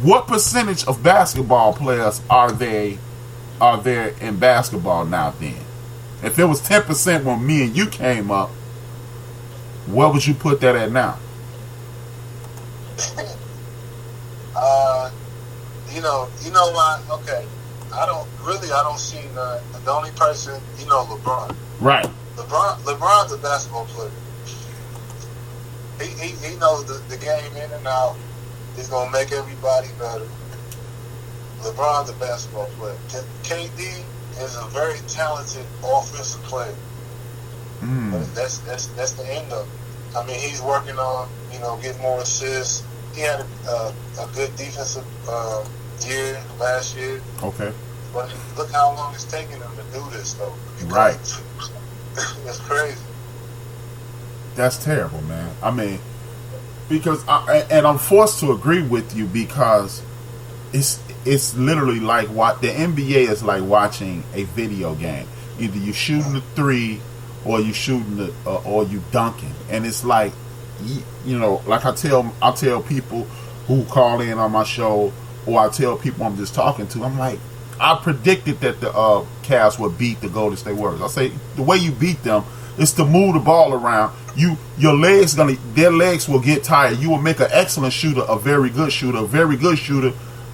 What percentage of basketball players are there in basketball now? Then, if it was 10% when me and you came up, what would you put that at now? You know why? Okay, I don't see none. The only person, LeBron. Right. LeBron's a basketball player. He knows the game in and out. He's gonna make everybody better. LeBron's a basketball player. KD is a very talented offensive player. But that's the end of it. I mean, he's working on getting more assists. He had a good defensive year last year. Okay. But look how long it's taking him to do this, though. Right. It's crazy. That's terrible, man. I mean, because I'm forced to agree with you because it's literally like what the NBA is like watching a video game. Either you shooting the three, or you shooting or you dunking, and it's like, like I tell people who call in on my show, or I tell people I'm just talking to, I'm like, I predicted that the Cavs would beat the Golden State Warriors. I say the way you beat them is to move the ball around. Their legs will get tired. You will make an excellent shooter, a very good shooter, a very good shooter,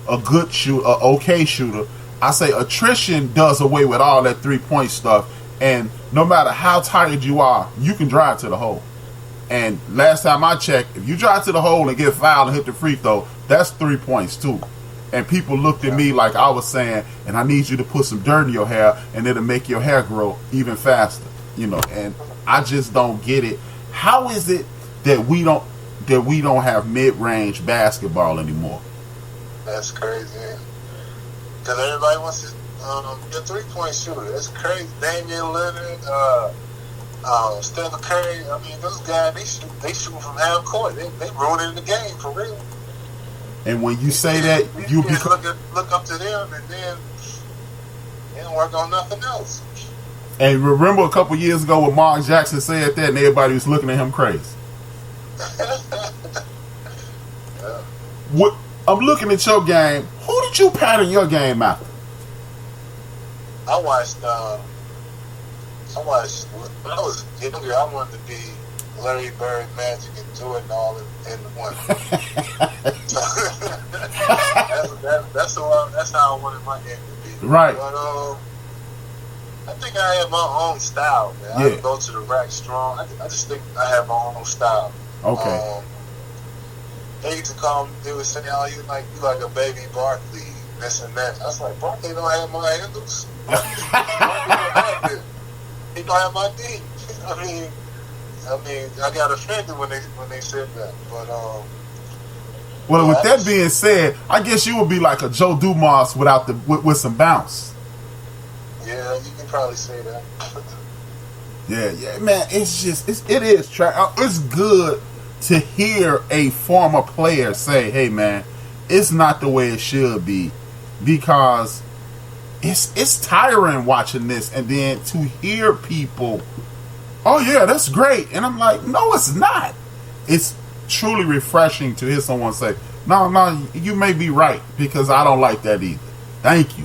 a good shooter, a okay shooter. I say attrition does away with all that 3-point stuff, and no matter how tired you are, you can drive to the hole. And last time I checked, if you drive to the hole and get fouled and hit the free throw, that's 3 points too. And people looked at me like I was saying, and I need you to put some dirt in your hair, and it'll make your hair grow even faster. And I just don't get it. How is it that we don't have mid-range basketball anymore? That's crazy. Because everybody wants to be a 3-point shooter. That's crazy. Damian Lillard, Stephen Curry. I mean, those guys, they shoot from half court. They ruining the game for real. And when you say that, you just look up to them, and then they don't work on nothing else. And remember a couple years ago when Mark Jackson said that, and everybody was looking at him crazy. Yeah. What? I'm looking at your game. Who did you pattern your game after? I watched when I was younger. I wanted to be Larry Bird, Magic, and Jordan all in one. That's how I wanted my game to be. Right. But I think I have my own style, man. Yeah. I don't go to the rack strong. I just think I have my own style. Okay. They used to call me. They would say, "Oh, you like a baby Barkley, this and that." I was like, "Barkley don't have my handles. He don't have my D." I mean, I got offended when they said that. But well, with that being said, I guess you would be like a Joe Dumas with some bounce. Yeah, you can probably say that. Yeah, man. It's good to hear a former player say, "Hey, man, it's not the way it should be," because it's tiring watching this, and then to hear people, "Oh yeah, that's great," and I'm like, "No, it's not." It's truly refreshing to hear someone say, "No, you may be right," because I don't like that either. Thank you.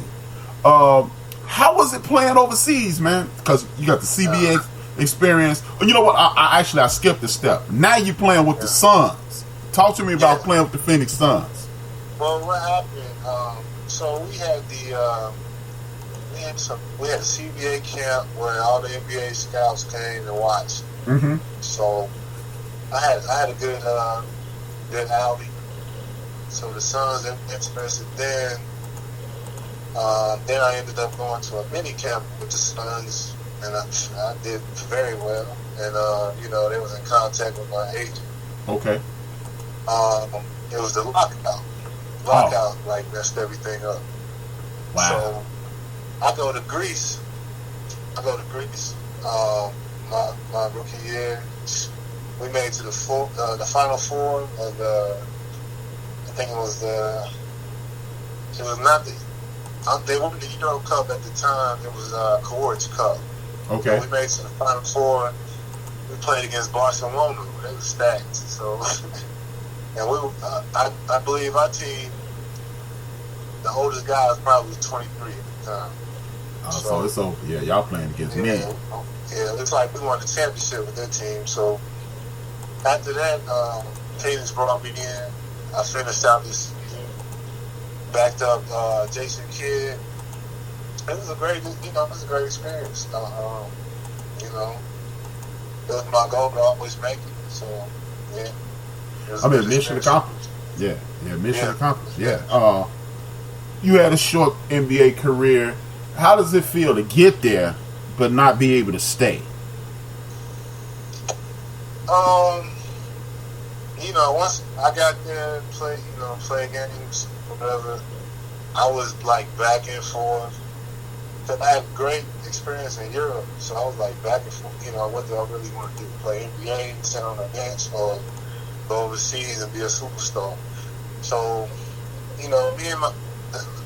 How was it playing overseas, man? Because you got the CBA experience. You know what? I skipped a step. Now you're playing with the Suns. Talk to me about playing with the Phoenix Suns. Well, what happened? So we had we had a CBA camp where all the NBA scouts came and watched. Mm-hmm. So I had a good outing. So the Suns interested then. Then I ended up going to a mini camp with the Suns, and I did very well. And they was in contact with my agent. Okay. It was the lockout. Lockout like messed everything up. Wow. So I go to Greece. My rookie year, we made it to the Final Four of the. I think it was not the. They weren't the Euro Cup at the time. It was Courage Cup. Okay. So we made it to the Final Four. We played against Barcelona. They were stacked. So And I believe our team, the oldest guy was probably 23 at the time. So it's over. Yeah, y'all playing against me. Yeah, it looks like we won the championship with that team. So after that, Cadence brought me in. I finished out this season, backed up Jason Kidd. It was a great, experience. It was my goal to always make it. So yeah. Mission accomplished. Yeah, mission accomplished. Yeah. You had a short NBA career. How does it feel to get there but not be able to stay? Once I got there and play games, whatever, I was like back and forth. Cause I had great experience in Europe, so I was like back and forth. What do I really want to do? Play NBA, sit on the bench, or go overseas and be a superstar? So, me and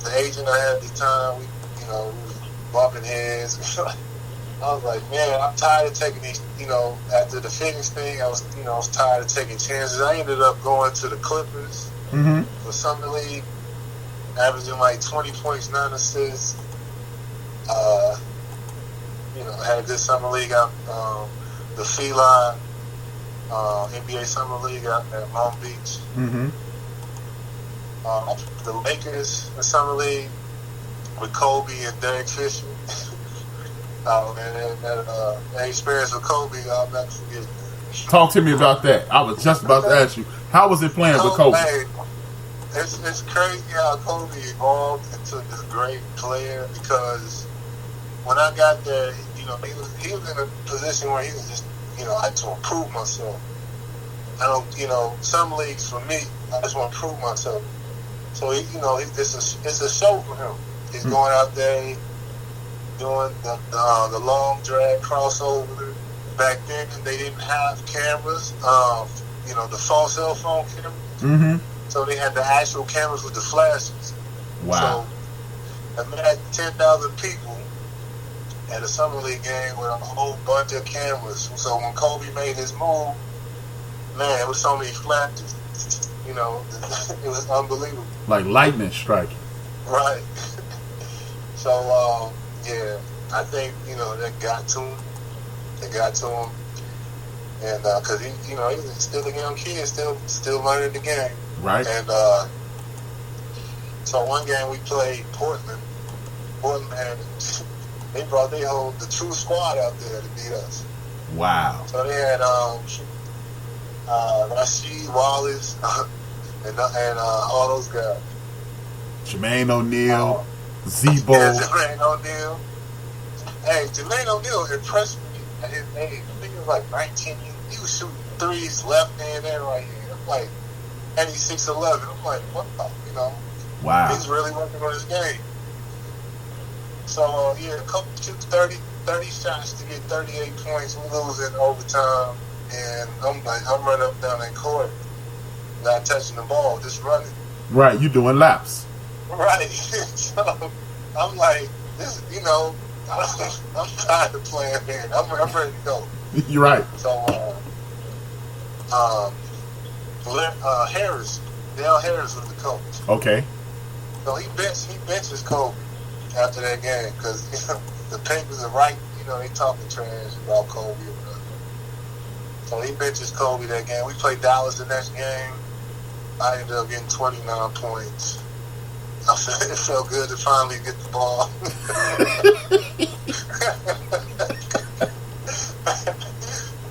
the agent I had at the time, we was bumping heads. I was like, man, I'm tired of taking these, after the Phoenix thing, I was tired of taking chances. I ended up going to the Clippers for Summer League, averaging like 20 points, 9 assists. I had a good Summer League out, the Feline, NBA Summer League out at Long Beach. The Lakers, the Summer League, with Kobe and Derek Fisher. That experience with Kobe, I'll never forget. Talk to me about that. I was just about to ask you, how was it playing with Kobe? Hey, it's crazy how Kobe evolved into this great player, because when I got there, he was in a position where he was just, I had to improve myself. I don't, some leagues for me, I just want to prove myself. So it's a show for him. He's going out there doing the long drag crossover. Back then, they didn't have cameras. The false cell phone cameras. So they had the actual cameras with the flashes. Wow. So imagine 10,000 people at a summer league game with a whole bunch of cameras. So when Kobe made his move, man, it was so many flashes. It was unbelievable. Like lightning striking. Right. So, I think, that got to him. It got to him. And, because he was still a young kid, still learning the game. Right. And, so one game we played Portland. Portland, they brought the true squad out there to beat us. Wow. So they had, Rasheed Wallace, and all those guys. Jermaine O'Neal, Zebo. Yeah, Jermaine O'Neal. Hey, Jermaine O'Neal impressed me at his age. I think he was like 19. He was shooting threes left hand and right hand. I'm like, and he's 6'11". I'm like, what the, Wow. He's really working on his game. So, Coach shoots 30 shots to get 38 points. We lose in overtime. And I'm running up down that court, not touching the ball, just running. Right, you doing laps. Right. So I'm like, this, I'm tired of playing here. I'm ready to go. You're right. So, Harris, Dale Harris was the coach. Okay. So he benches Kobe after that game because the papers are right. They talking trash about Kobe. So he benches Kobe that game. We played Dallas the next game. I ended up getting 29 points. It felt good to finally get the ball.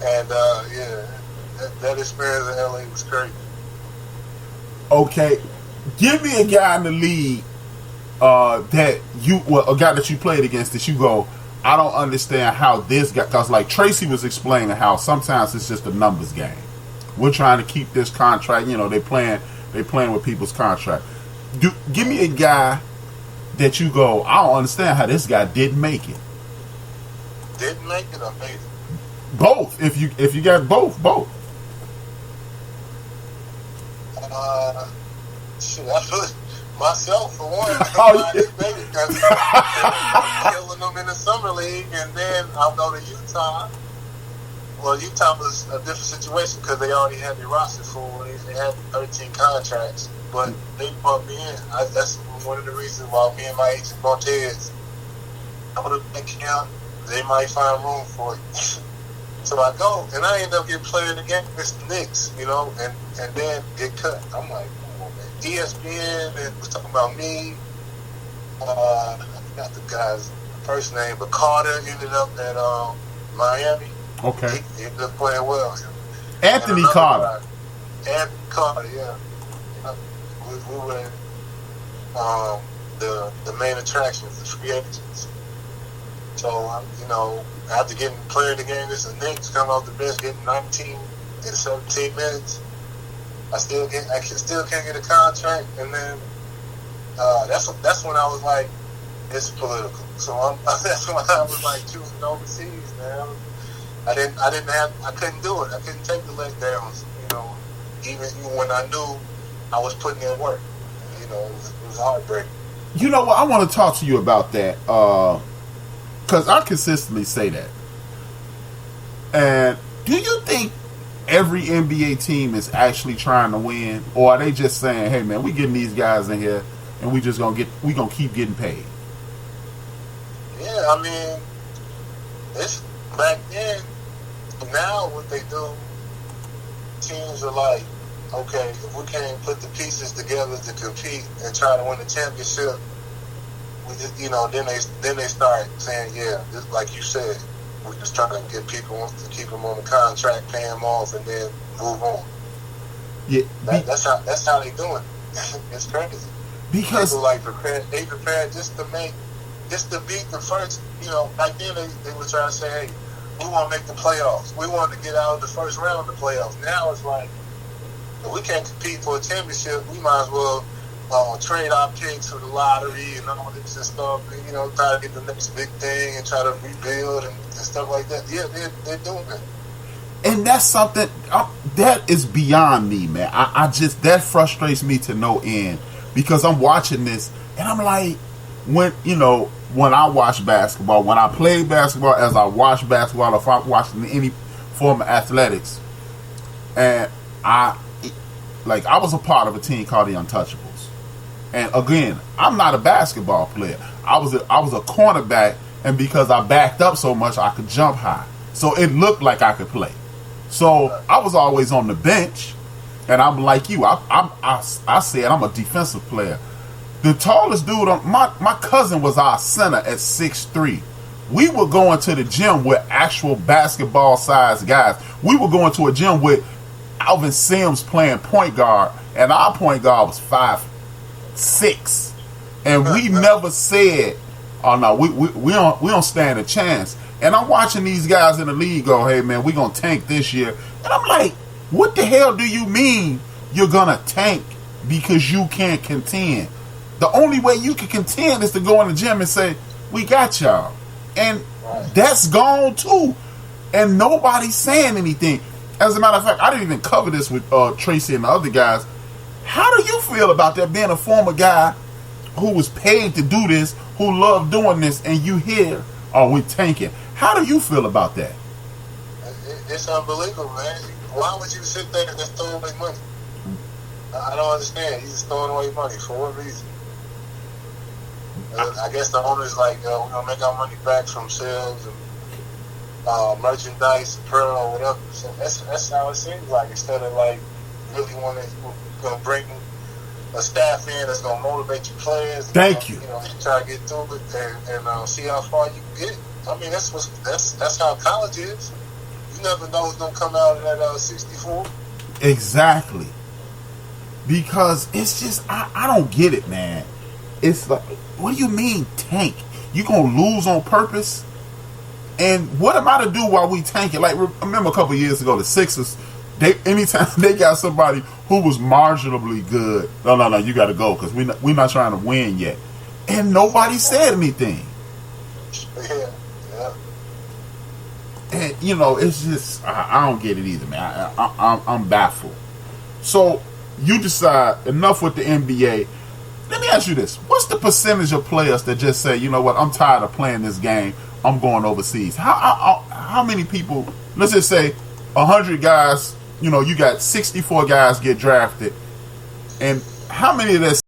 And, that experience in LA was crazy. Okay. Give me a guy in the league a guy that you played against that you go, I don't understand how this guy, because like Tracy was explaining how sometimes it's just a numbers game. We're trying to keep this contract, they playing with people's contract. Give me a guy that you go, I don't understand how this guy didn't make it. Didn't make it or made it? Both. If you got both. I feel myself for one. Oh, yeah. Killing them in the summer league, and then I'll go to Utah, Well, Utah was a different situation because they already had their roster full. They had 13 contracts, but they brought me in. That's one of the reasons why me and my agent bumped heads. I would have been count. They might find room for it. So I go, and I end up getting player of the game against the Knicks, you know, and then get cut. I'm like, oh, man. ESPN and was talking about me. I forgot the guy's first name, but Carter ended up at Miami. Okay. He ended up playing well. Anthony Carter. Anthony Carter, yeah. We were the main attractions, the free agents. So, you know, after getting player of the game, this is Knicks coming off the bench, getting 19 in 17 minutes. I still can't get a contract, and then that's when I was like, it's political. So that's when I was like choosing overseas, man. I couldn't do it. I couldn't take the letdowns, you know, even when I knew I was putting in work. You know, it was heartbreaking. You know what? I want to talk to you about that. Because I consistently say that. And do you think every NBA team is actually trying to win, or are they just saying, "Hey, man, we getting these guys in here, and we gonna keep getting paid"? Yeah, I mean, it's back then. Now what they do, teams are like, okay, if we can't put the pieces together to compete and try to win the championship, we just, you know, then they start saying, yeah, just like you said, we're just trying to get people to keep them on the contract, pay them off, and then move on. Yeah, that's how they doing it. It's crazy. Because people they prepared just to beat the first. You know, back then they were trying to say, hey, we want to make the playoffs. We want to get out of the first round of the playoffs. Now it's like, if we can't compete for a championship, we might as well trade our picks for the lottery and all this and stuff, and, you know, try to get the next big thing and try to rebuild and stuff like that. Yeah, they're doing that. And that's something that is beyond me, man. I just, that frustrates me to no end, because I'm watching this and I'm like, when I watch basketball, when I play basketball, as I watch basketball, if I'm watching any form of athletics, and I was a part of a team called the Untouchables. And again, I'm not a basketball player. I was a cornerback, and because I backed up so much, I could jump high. So it looked like I could play. So I was always on the bench, and I'm like you. I said I'm a defensive player. The tallest dude, my cousin was our center at 6'3". We were going to the gym with actual basketball-sized guys. We were going to a gym with Alvin Sims playing point guard, and our point guard was 5'6". And we never said, "Oh no, we don't stand a chance." And I'm watching these guys in the league go, "Hey man, we gonna tank this year." And I'm like, what the hell do you mean you're gonna tank because you can't contend? The only way you can contend is to go in the gym and say, "We got y'all," and that's gone too. And nobody's saying anything. As a matter of fact, I didn't even cover this with Tracy and the other guys. How do you feel about that, being a former guy who was paid to do this, who loved doing this, and you hear, "Oh, we're tanking"? How do you feel about that? It's unbelievable, man. Why would you sit there and just throw away money? I don't understand. You're just throwing away money for what reason? I guess the owner's like, we're going to make our money back from sales and merchandise, apparel, or whatever. So that's how it seems like. Instead of like really going to bring a staff in that's going to motivate your players. Thank you. You know, try to get through it and see how far you can get. I mean, that's how college is. You never know who's going to come out of that 64. Exactly. Because it's just, I don't get it, man. It's like, what do you mean tank? You gonna lose on purpose? And what am I to do while we tank it? Like, remember a couple years ago, the Sixers, anytime they got somebody who was marginally good, no, you got to go because we're not trying to win yet. And nobody said anything. Yeah. And, it's just, I don't get it either, man. I'm baffled. So, you decide, enough with the NBA. Let me ask you this. What's the percentage of players that just say, you know what, I'm tired of playing this game, I'm going overseas? How many people let's just say 100 guys, you got 64 guys get drafted, and how many of that